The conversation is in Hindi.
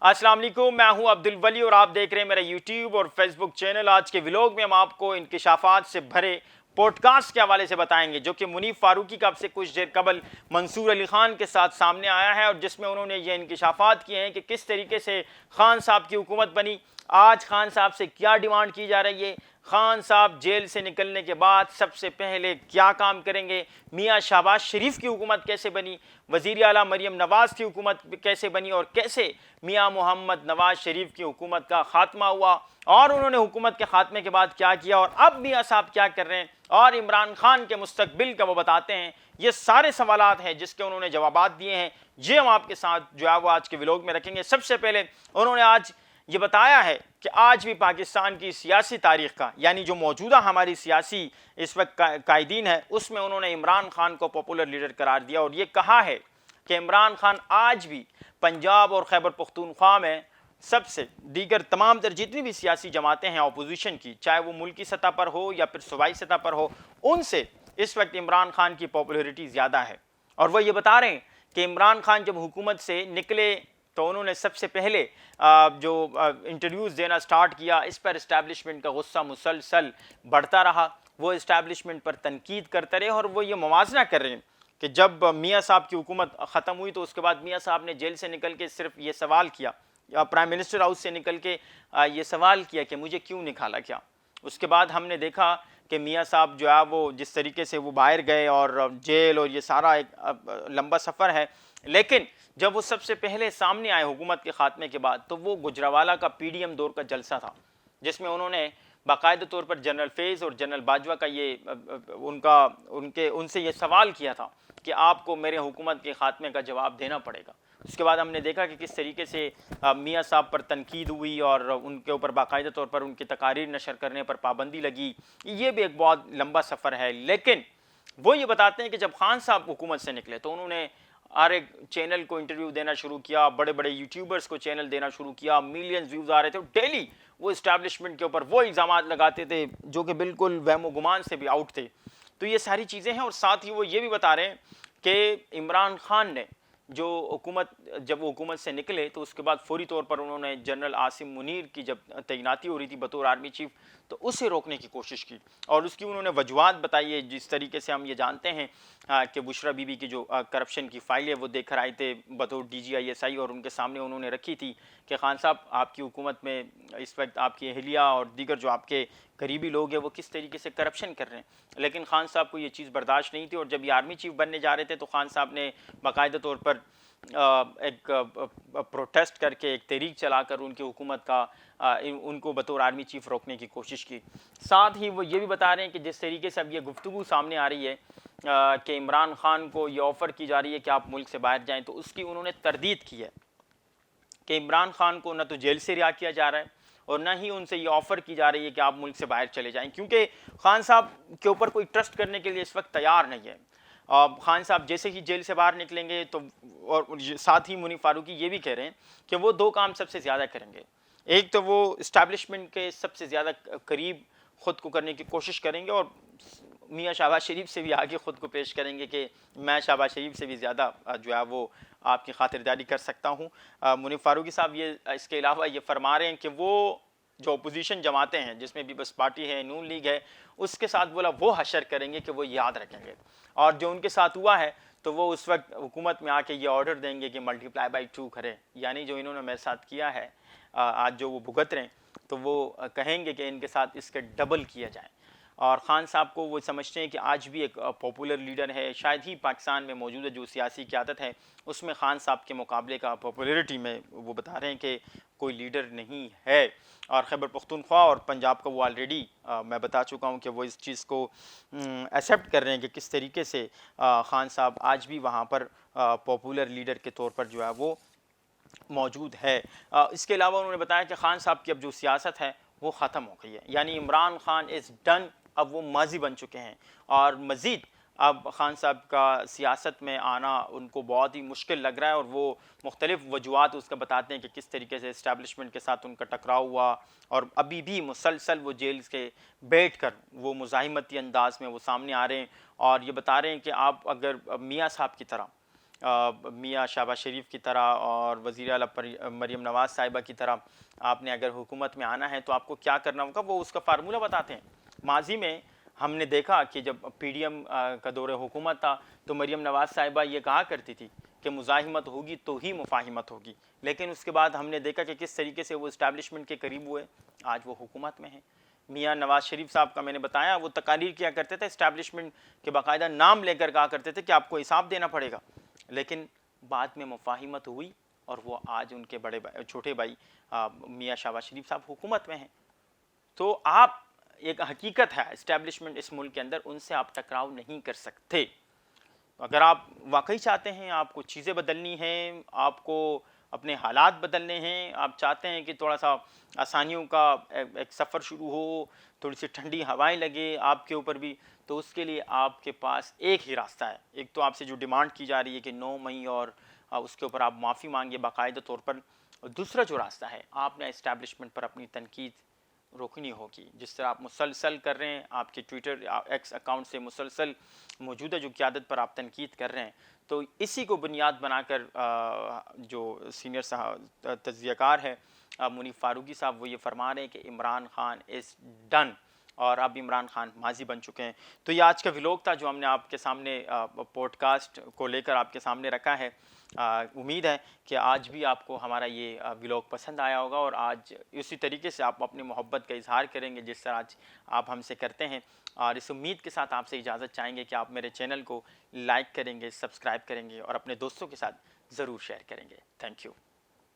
अस्सलाम वालेकुम, मैं हूं अब्दुल वली और आप देख रहे हैं मेरा यूट्यूब और फेसबुक चैनल। आज के व्लॉग में हम आपको इंकिशाफात से भरे पॉडकास्ट के हवाले से बताएंगे जो कि मुनीफ फारूकी का अब से कुछ देर कबल मंसूर अली खान के साथ सामने आया है और जिसमें उन्होंने ये इंकिशाफात किए हैं कि किस तरीके से खान साहब की हुकूमत बनी, आज खान साहब से क्या डिमांड की जा रही है, खान साहब जेल से निकलने के बाद सबसे पहले क्या काम करेंगे, मियाँ शहबाज शरीफ की हुकूमत कैसे बनी, वज़ीर आला मरीम नवाज़ की हुकूमत कैसे बनी और कैसे मियाँ मोहम्मद नवाज़ शरीफ की हुकूमत का ख़ात्मा हुआ और उन्होंने हुकूमत के ख़ात्मे के बाद क्या किया और अब मियाँ साहब क्या कर रहे हैं और इमरान खान के मुस्तकबिल का वो बताते हैं। ये सारे सवालात हैं जिसके उन्होंने जवाबात दिए हैं, ये हम आपके साथ जो है वो आज के व्लॉग में रखेंगे। सबसे पहले उन्होंने आज ये बताया है कि आज भी पाकिस्तान की सियासी तारीख़ का, यानी जो मौजूदा हमारी सियासी इस वक्त कायदीन है, उसमें उन्होंने इमरान खान को पॉपुलर लीडर करार दिया और ये कहा है कि इमरान खान आज भी पंजाब और खैबर पख्तूनख्वा में सबसे दीगर तमाम तर जितनी भी सियासी जमातें हैं अपोजिशन की, चाहे वो मुल्की सतह पर हो या फिर सूबाई सतह पर हो, उनसे इस वक्त इमरान खान की पॉपुलरिटी ज़्यादा है। और वह ये बता रहे हैं कि इमरान खान जब हुकूमत से निकले तो उन्होंने सबसे पहले जो इंटरव्यूज़ देना स्टार्ट किया, इस पर इस्टेब्लिशमेंट का गुस्सा मुसलसल बढ़ता रहा, वो इस्टेब्लिशमेंट पर तनकीद करते रहे और वो ये मुवाजना कर रहे हैं कि जब मियाँ साहब की हुकूमत ख़त्म हुई तो उसके बाद मियाँ साहब ने जेल से निकल के सिर्फ ये सवाल किया, या प्राइम मिनिस्टर हाउस से निकल के ये सवाल किया कि मुझे क्यों निकाला क्या। उसके बाद हमने देखा कि मियाँ साहब जो है वो जिस तरीके से वो बाहर गए और जेल और ये सारा एक लंबा सफ़र है, लेकिन जब वो सबसे पहले सामने आए हुकूमत के ख़ात्मे के बाद तो वो गुजरावाला का PDM दौर का जलसा था जिसमें उन्होंने बाकायदा तौर पर जनरल फैज़ और जनरल बाजवा का ये उनसे ये सवाल किया था कि आपको मेरे हुकूमत के ख़ात्मे का जवाब देना पड़ेगा। उसके बाद हमने देखा कि किस तरीके से मियाँ साहब पर तनकीद हुई और उनके ऊपर बाकायदा तौर पर उनकी तकारीर नशर करने पर पाबंदी लगी। ये भी एक बहुत लंबा सफ़र है, लेकिन वो ये बताते हैं कि जब खान साहब हुकूमत से निकले तो उन्होंने हर एक चैनल को इंटरव्यू देना शुरू किया, बड़े बड़े यूट्यूबर्स को चैनल देना शुरू किया, मिलियंस व्यूज़ आ रहे थे, डेली वो इस्टेब्लिशमेंट के ऊपर वो इल्ज़ाम लगाते थे जो कि बिल्कुल वहमो गुमान से भी आउट थे। तो ये सारी चीज़ें हैं और साथ ही वो ये भी बता रहे हैं कि इमरान खान ने जो जब वो हुकूमत से निकले तो उसके बाद फौरी तौर पर उन्होंने जनरल आसिम मुनीर की जब तैनाती हो रही थी बतौर आर्मी चीफ तो उसे रोकने की कोशिश की और उसकी उन्होंने वजूहत बताई है। जिस तरीके से हम ये जानते हैं कि बुशरा बीबी की जो करप्शन की फाइल है वो देकर आए थे बतौर DGISI और उनके सामने उन्होंने रखी थी कि खान साहब आपकी हुकूमत में इस वक्त आपकी अहलिया और दीगर जो आपके करीबी लोग हैं वो किस तरीके से करप्शन कर रहे हैं, लेकिन खान साहब को ये चीज़ बर्दाश्त नहीं थी और जब ये आर्मी चीफ बनने जा रहे थे तो खान साहब ने बाकायदा तौर पर एक प्रोटेस्ट करके एक तहरीक चलाकर उनकी हुकूमत का उनको बतौर आर्मी चीफ रोकने की कोशिश की। साथ ही वो ये भी बता रहे हैं कि जिस तरीके से अब ये गुफ्तगू सामने आ रही है कि इमरान खान को ये ऑफ़र की जा रही है कि आप मुल्क से बाहर जाएं, तो उसकी उन्होंने तरदीद की है कि इमरान खान को न तो जेल से रिहा किया जा रहा है और न ही उनसे ये ऑफ़र की जा रही है कि आप मुल्क से बाहर चले जाएं, क्योंकि खान साहब के ऊपर कोई ट्रस्ट करने के लिए इस वक्त तैयार नहीं है। खान साहब जैसे ही जेल से बाहर निकलेंगे तो और साथ ही मुनीफ फारूकी ये भी कह रहे हैं कि वो दो काम सबसे ज़्यादा करेंगे, एक तो वो इस्टेब्लिशमेंट के सबसे ज़्यादा करीब ख़ुद को करने की कोशिश करेंगे और मियाँ शहबाज शरीफ से भी आगे ख़ुद को पेश करेंगे कि मैं शहबाज शरीफ से भी ज़्यादा जो है वो आपकी खातिरदारी कर सकता हूँ। मुनीफ फारूकी साहब ये इसके अलावा ये फरमा रहे हैं कि वो जो अपोजिशन जमातें हैं जिसमें पीपल्स पार्टी है, नून लीग है, उसके साथ बोला वो हशर करेंगे कि वो याद रखेंगे और जो उनके साथ हुआ है तो वो उस वक्त हुकूमत में आके ये ऑर्डर देंगे कि मल्टीप्लाई बाई 2 करें, यानी जो इन्होंने मेरे साथ किया है आज जो वो भुगत रहे हैं तो वो कहेंगे कि इनके साथ इसके डबल किया जाए। और ख़ान साहब को वो समझते हैं कि आज भी एक पॉपुलर लीडर है, शायद ही पाकिस्तान में मौजूदा जो सियासी क़यादत है उसमें ख़ान साहब के मुकाबले का पॉपुलरिटी में वो बता रहे हैं कि कोई लीडर नहीं है। और खैबर पख्तूनख्वा और पंजाब का वो ऑलरेडी मैं बता चुका हूँ कि वो इस चीज़ को एक्सेप्ट कर रहे हैं कि किस तरीके से ख़ान साहब आज भी वहाँ पर पॉपुलर लीडर के तौर पर जो है वो मौजूद है। इसके अलावा उन्होंने बताया कि ख़ान साहब की अब जो सियासत है वो ख़त्म हो गई है, यानी इमरान खान इज़ डन, अब वो माजी बन चुके हैं और मज़ीद अब ख़ान साहब का सियासत में आना उनको बहुत ही मुश्किल लग रहा है और वो मुख्तलिफ़ वजूहत उसका बताते हैं कि किस तरीके से इस्टेब्लिशमेंट के साथ उनका टकराव हुआ और अभी भी मुसलसल वो जेल के बैठ कर वो मुज़ाहिमती अंदाज में वो सामने आ रहे हैं और ये बता रहे हैं कि आप अगर मियाँ साहब की तरह मियाँ शहबाज शरीफ की तरह और वज़ीर आला मरीम नवाज़ साहिबा की तरह आपने अगर हुकूमत में आना है तो आपको क्या करना होगा, वो उसका फार्मूला बताते हैं। माजी में हमने देखा कि जब पीडीएम का दौर हुकूमत था तो मरीम नवाज़ साहिबा ये कहा करती थी कि मुज़ाहिमत होगी तो ही मुफाहिमत होगी, लेकिन उसके बाद हमने देखा कि किस तरीके से वो इस्टेब्लिशमेंट के करीब हुए, आज वो हुकूमत में हैं। मियाँ नवाज शरीफ साहब का मैंने बताया, वो तकारीर किया करते थे, इस्टेब्लिशमेंट के बाकायदा नाम लेकर कहा करते थे कि आपको हिसाब देना पड़ेगा, लेकिन बाद में मुफाहिमत हुई और वो आज उनके बड़े छोटे भाई मियाँ शहबाज शरीफ साहब हुकूमत में हैं। तो आप, एक हकीकत है इस्टेब्लिशमेंट इस मुल्क के अंदर, उनसे आप टकराव नहीं कर सकते। अगर आप वाकई चाहते हैं, आपको चीज़ें बदलनी हैं, आपको अपने हालात बदलने हैं, आप चाहते हैं कि थोड़ा सा आसानियों का एक सफ़र शुरू हो, थोड़ी सी ठंडी हवाएं लगे आपके ऊपर भी, तो उसके लिए आपके पास एक ही रास्ता है। एक तो आपसे जो डिमांड की जा रही है कि 9 मई और उसके ऊपर आप माफ़ी मांगिए बाकायदा तौर पर, और दूसरा जो रास्ता है, आपने इस्टेब्लिशमेंट पर अपनी तनकीद रोकनी होगी। जिस तरह आप मुसलसल कर रहे हैं, आपके ट्विटर एक्स अकाउंट से मुसलसल मौजूदा जो क़यादत पर आप तनकीद कर रहे हैं, तो इसी को बुनियाद बनाकर जो सीनियर साहब तज्ज़ियाकार है मुनीफ फ़ारूकी साहब, वो ये फरमा रहे हैं कि इमरान खान इज़ डन, और अब इमरान खान माजी बन चुके हैं। तो ये आज का व्लॉग था जो हमने आपके सामने पॉडकास्ट को लेकर आपके सामने रखा है। उम्मीद है कि आज भी आपको हमारा ये व्लॉग पसंद आया होगा, और आज इसी तरीके से आप अपनी मोहब्बत का इजहार करेंगे जिस तरह आज आप हमसे करते हैं। और इस उम्मीद के साथ आपसे इजाज़त चाहेंगे कि आप मेरे चैनल को लाइक करेंगे, सब्सक्राइब करेंगे और अपने दोस्तों के साथ ज़रूर शेयर करेंगे। Thank you.